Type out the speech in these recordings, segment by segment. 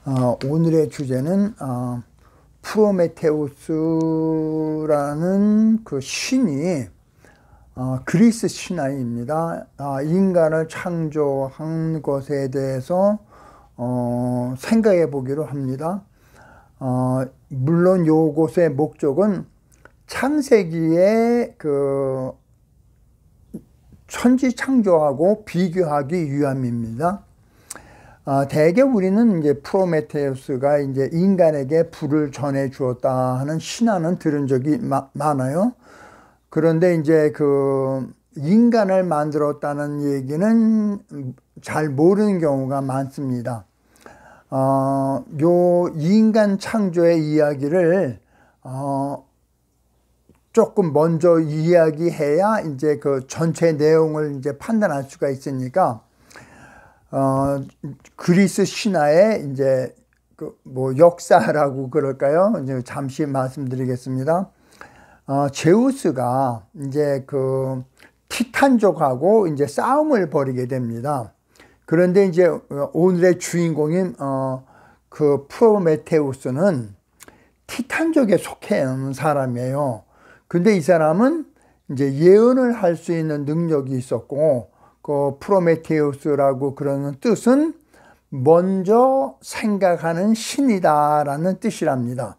오늘의 주제는 프로메테우스라는 그 신이 그리스 신화입니다. 인간을 창조한 것에 대해서 생각해 보기로 합니다. 물론 요것의 목적은 창세기의 그 천지 창조하고 비교하기 위함입니다. 대개 우리는 이제 프로메테우스가 이제 인간에게 불을 전해 주었다 하는 신화는 들은 적이 많아요. 그런데 이제 그 인간을 만들었다는 얘기는 잘 모르는 경우가 많습니다. 요 인간 창조의 이야기를 조금 먼저 이야기해야 이제 그 전체 내용을 이제 판단할 수가 있으니까 그리스 신화의 이제 그 뭐 역사라고 그럴까요? 이제 잠시 말씀드리겠습니다. 제우스가 이제 그 티탄족하고 이제 싸움을 벌이게 됩니다. 그런데 이제 오늘의 주인공인 그 프로메테우스는 티탄족에 속해 있는 사람이에요. 근데 이 사람은 이제 예언을 할 수 있는 능력이 있었고, 그 프로메테우스라고 그러는 뜻은 먼저 생각하는 신이다라는 뜻이랍니다.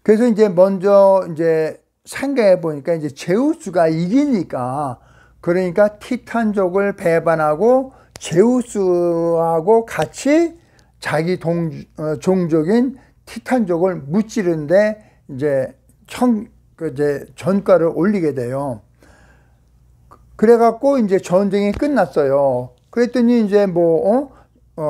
그래서 이제 먼저 이제 생각해 보니까 이제 제우스가 이기니까, 그러니까 티탄족을 배반하고 제우스하고 같이 자기 종족인 티탄족을 무찌른데 이제 전가를 올리게 돼요. 그래갖고 이제 전쟁이 끝났어요. 그랬더니 이제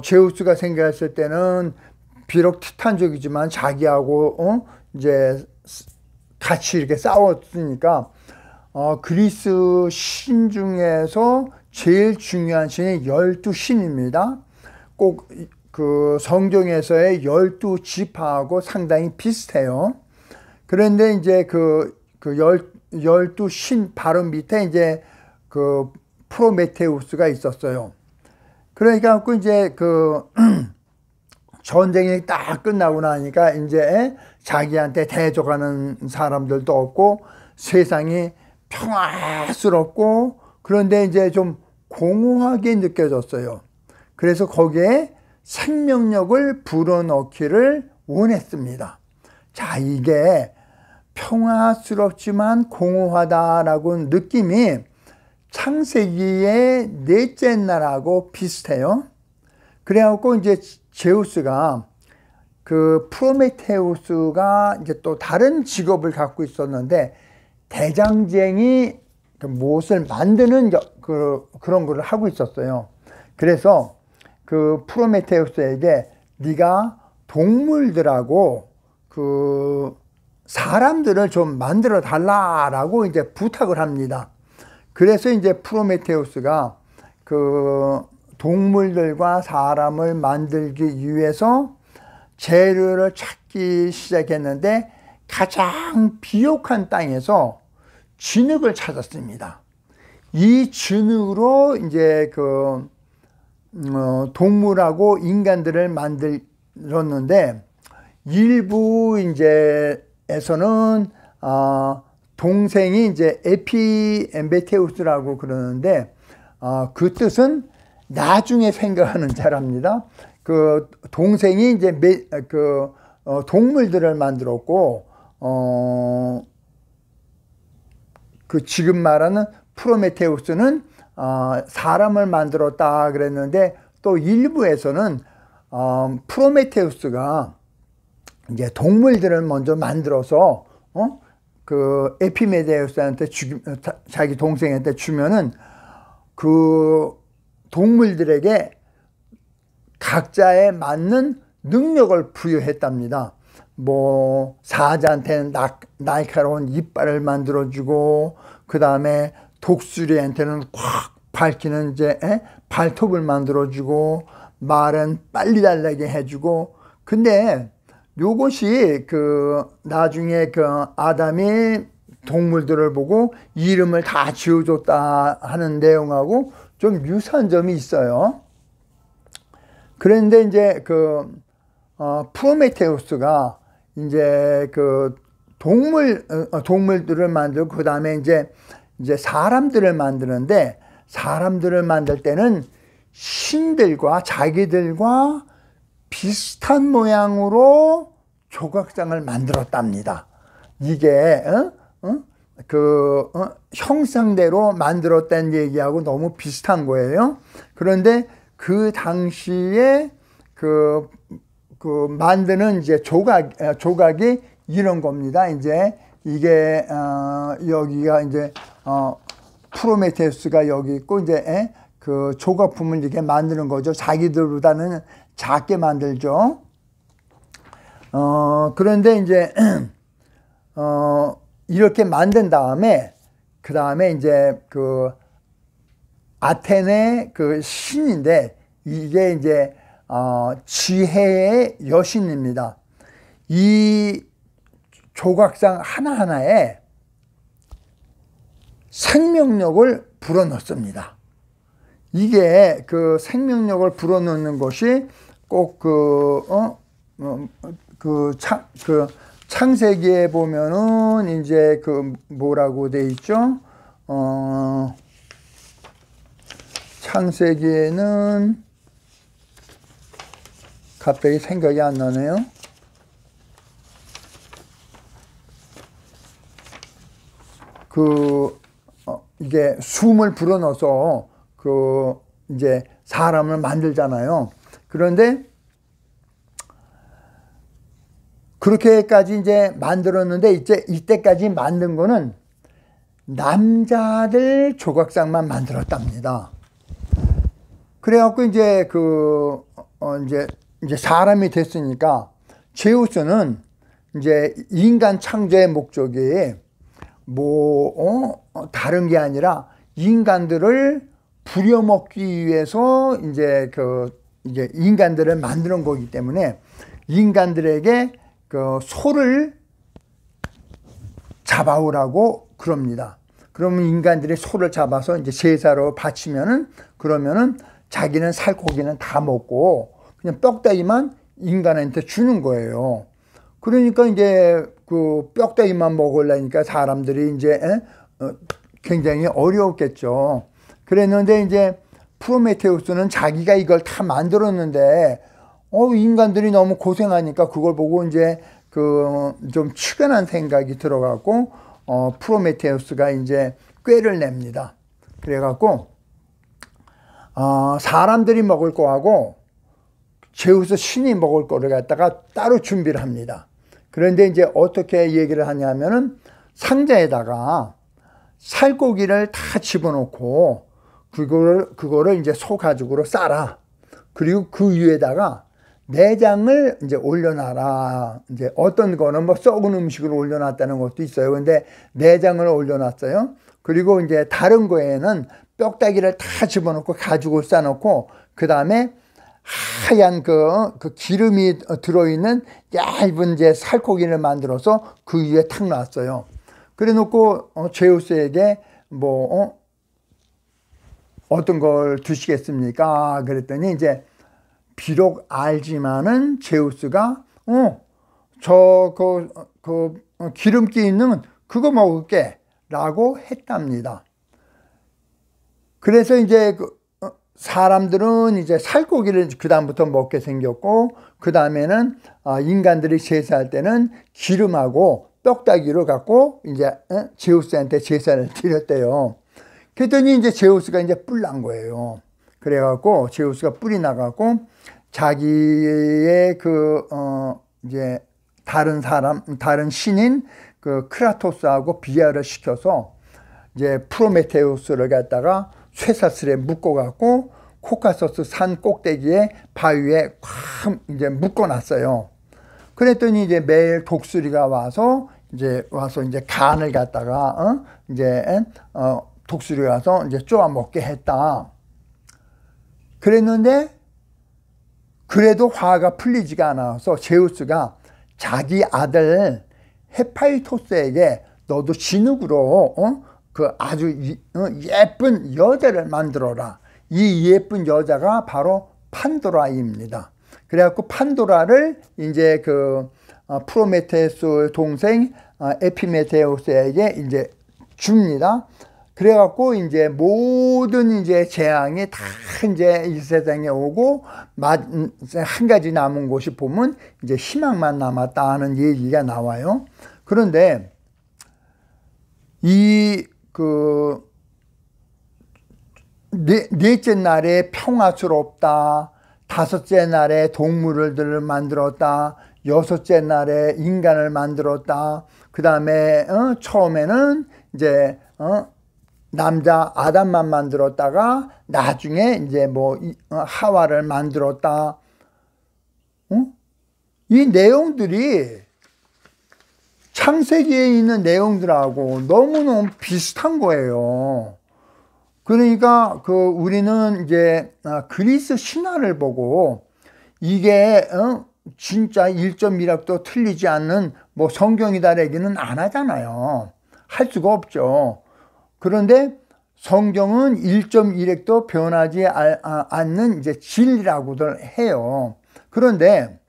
제우스가 생각했을 때는 비록 티탄족이지만 자기하고 이제 같이 이렇게 싸웠으니까 그리스 신 중에서 제일 중요한 신이 12신입니다. 꼭 그 성경에서의 12지파하고 상당히 비슷해요. 그런데 이제 그 12신 바로 밑에 이제 그 프로메테우스가 있었어요. 그러니까 이제 그 전쟁이 딱 끝나고 나니까 이제 자기한테 대적하는 사람들도 없고 세상이 평화스럽고, 그런데 이제 좀 공허하게 느껴졌어요. 그래서 거기에 생명력을 불어넣기를 원했습니다. 자, 이게 평화스럽지만 공허하다라고 느낌이 창세기의 넷째 날하고 비슷해요. 그래갖고 이제 제우스가 그 프로메테우스가 이제 또 다른 직업을 갖고 있었는데, 대장쟁이 무엇을 만드는 그런 거를 하고 있었어요. 그래서 그 프로메테우스에게 네가 동물들하고 그 사람들을 좀 만들어 달라라고 이제 부탁을 합니다. 그래서 이제 프로메테우스가 그 동물들과 사람을 만들기 위해서 재료를 찾기 시작했는데, 가장 비옥한 땅에서 진흙을 찾았습니다. 이 진흙으로 이제 그 동물하고 인간들을 만들었는데, 일부 이제 에서는 동생이 이제 에피엠베테우스라고 그러는데, 그 뜻은 나중에 생각하는 자랍니다. 그 동생이 이제 동물들을 만들었고, 그 지금 말하는 프로메테우스는 사람을 만들었다 그랬는데, 또 일부에서는 프로메테우스가 이제 동물들을 먼저 만들어서 그 에피메데우스한테 자기 동생한테 주면은 그 동물들에게 각자에 맞는 능력을 부여했답니다. 뭐 사자한테는 날카로운 이빨을 만들어주고, 그 다음에 독수리한테는 꽉 밝히는 이제 발톱을 만들어주고, 말은 빨리 달리게 해주고. 근데 요것이 그 나중에 그 아담이 동물들을 보고 이름을 다 지어줬다 하는 내용하고 좀 유사한 점이 있어요. 그런데 이제 그 프로메테우스가 이제 그 동물들을 만들고 그 다음에 이제 사람들을 만드는데, 사람들을 만들 때는 신들과 자기들과 비슷한 모양으로 조각상을 만들었답니다. 이게 형상대로 만들었다는 얘기하고 너무 비슷한 거예요. 그런데 그 당시에 그 만드는 이제 조각이 이런 겁니다. 이제 이게 여기가 이제 프로메테우스가 여기 있고, 이제 그 조각품을 이렇게 만드는 거죠. 자기들보다는 작게 만들죠. 그런데 이제 이렇게 만든 다음에, 그 다음에 이제 그 아테네 그 신인데, 이게 이제 지혜의 여신입니다. 이 조각상 하나하나에 생명력을 불어넣습니다. 이게 그 생명력을 불어넣는 것이 꼭 창세기에 보면은 이제 그 뭐라고 돼 있죠? 창세기에는 갑자기 생각이 안 나네요. 이게 숨을 불어넣어서 이제 사람을 만들잖아요. 그런데 그렇게까지 이제 만들었는데, 이때까지 만든 거는 남자들 조각상만 만들었답니다. 그래갖고 이제 이제 사람이 됐으니까 제우스는 이제 인간 창조의 목적이 다른 게 아니라 인간들을 부려먹기 위해서 이제 인간들을 만드는 거기 때문에 인간들에게 그 소를 잡아오라고 그럽니다. 그러면 인간들이 소를 잡아서 이제 제사로 바치면은, 그러면은 자기는 살코기는 다 먹고 그냥 뼈다귀만 인간한테 주는 거예요. 그러니까 이제 그 뼈다귀만 먹으려니까 사람들이 이제 굉장히 어려웠겠죠. 그랬는데 이제 프로메테우스는 자기가 이걸 다 만들었는데 인간들이 너무 고생하니까 그걸 보고 이제 좀 측은한 생각이 들어갖고 프로메테우스가 이제 꾀를 냅니다. 그래갖고 사람들이 먹을 거하고 제우스 신이 먹을 거를 갖다가 따로 준비를 합니다. 그런데 이제 어떻게 얘기를 하냐면은 상자에다가 살코기를 다 집어넣고 그거를 이제 소 가죽으로 싸라. 그리고 그 위에다가 내장을 이제 올려놔라. 이제 어떤 거는 뭐 썩은 음식을 올려놨다는 것도 있어요. 근데 내장을 올려놨어요. 그리고 이제 다른 거에는 뼈다귀를 다 집어넣고 가죽을 싸놓고, 그 다음에 하얀 그 기름이 들어있는 얇은 이제 살코기를 만들어서 그 위에 탁 놨어요. 그래 놓고 제우스에게 어떤 걸 드시겠습니까? 그랬더니 이제 비록 알지만은 제우스가 기름기 있는 그거 먹을게 라고 했답니다. 그래서 이제 사람들은 이제 살코기를 그 다음부터 먹게 생겼고, 그 다음에는 인간들이 제사할 때는 기름하고 뼈다귀를 갖고 이제 제우스한테 제사를 드렸대요. 그랬더니 이제 제우스가 이제 뿔 난 거예요. 그래갖고 제우스가 뿔이 나갖고 자기의 이제 다른 신인 그 크라토스하고 비하를 시켜서 이제 프로메테우스를 갖다가 쇠사슬에 묶어갖고 코카소스 산 꼭대기에 바위에 꽉 이제 묶어놨어요. 그랬더니 이제 매일 독수리가 와서 이제 간을 갖다가 독수리가 와서 이제 쪼아 먹게 했다. 그랬는데 그래도 화가 풀리지가 않아서 제우스가 자기 아들 헤파이토스에게 너도 진흙으로 그 아주 예쁜 여자를 만들어라. 이 예쁜 여자가 바로 판도라입니다. 그래갖고 판도라를 이제 그 프로메테우스 동생 에피메테우스에게 이제 줍니다. 그래갖고 이제 모든 이제 재앙이 다 이제 이 세상에 오고 한 가지 남은 곳이 보면 이제 희망만 남았다 하는 얘기가 나와요. 그런데 이 그 넷째 날에 평화스럽다, 다섯째 날에 동물들을 만들었다, 여섯째 날에 인간을 만들었다. 그 다음에 처음에는 이제 남자 아담만 만들었다가 나중에 이제 뭐 하와를 만들었다. 이 내용들이 창세기에 있는 내용들하고 너무너무 비슷한 거예요. 그러니까 우리는 이제 그리스 신화를 보고 이게 진짜 1.1학도 틀리지 않는 뭐 성경이다 얘기는 안 하잖아요. 할 수가 없죠. 그런데 성경은 1.1핵도 변하지 않는 이제 진리라고들 해요. 그런데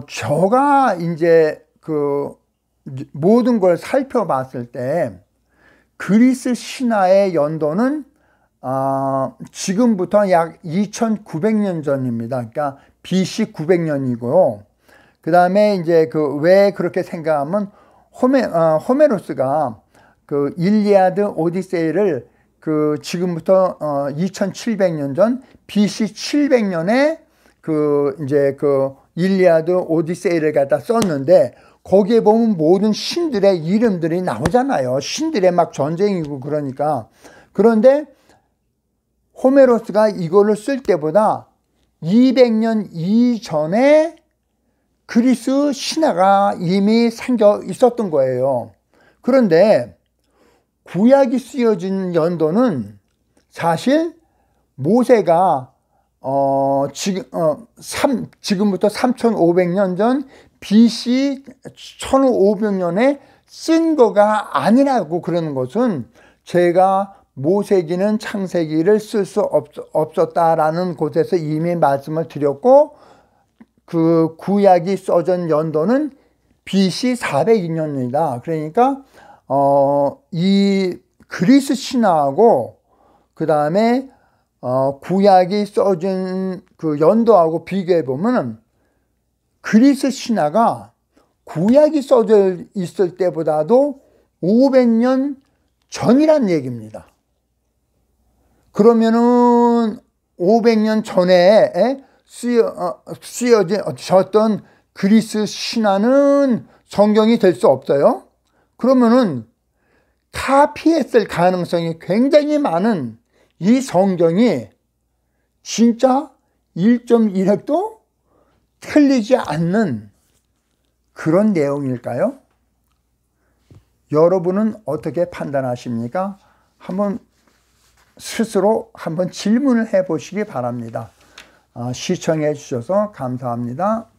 제가 이제 그 모든 걸 살펴봤을 때 그리스 신화의 연도는 지금부터 약 2900년 전입니다. 그러니까 BC 900년이고요. 그 다음에 이제 왜 그렇게 생각하면 호메로스가 그 일리아드 오디세이를 지금부터 2700년 전 BC 700년에 이제 일리아드 오디세이를 갖다 썼는데 거기에 보면 모든 신들의 이름들이 나오잖아요. 신들의 막 전쟁이고 그러니까. 그런데 호메로스가 이거를 쓸 때보다 200년 이전에 그리스 신화가 이미 생겨 있었던 거예요. 그런데 구약이 쓰여진 연도는 사실 모세가 지금부터 3500년 전 BC 1500년에 쓴 거가 아니라고 그러는 것은 제가 모세기는 창세기를 쓸 수 없었다라는 곳에서 이미 말씀을 드렸고 그 구약이 써진 연도는 BC 402년입니다. 그러니까 이 그리스 신화하고 그 다음에 구약이 써진 그 연도하고 비교해 보면은 그리스 신화가 구약이 써져 있을 때보다도 500년 전이란 얘기입니다. 그러면은 500년 전에 쓰여졌던 그리스 신화는 성경이 될 수 없어요. 그러면은 카피했을 가능성이 굉장히 많은 이 성경이 진짜 1.1핵도 틀리지 않는 그런 내용일까요? 여러분은 어떻게 판단하십니까? 스스로 한번 질문을 해보시기 바랍니다. 시청해 주셔서 감사합니다.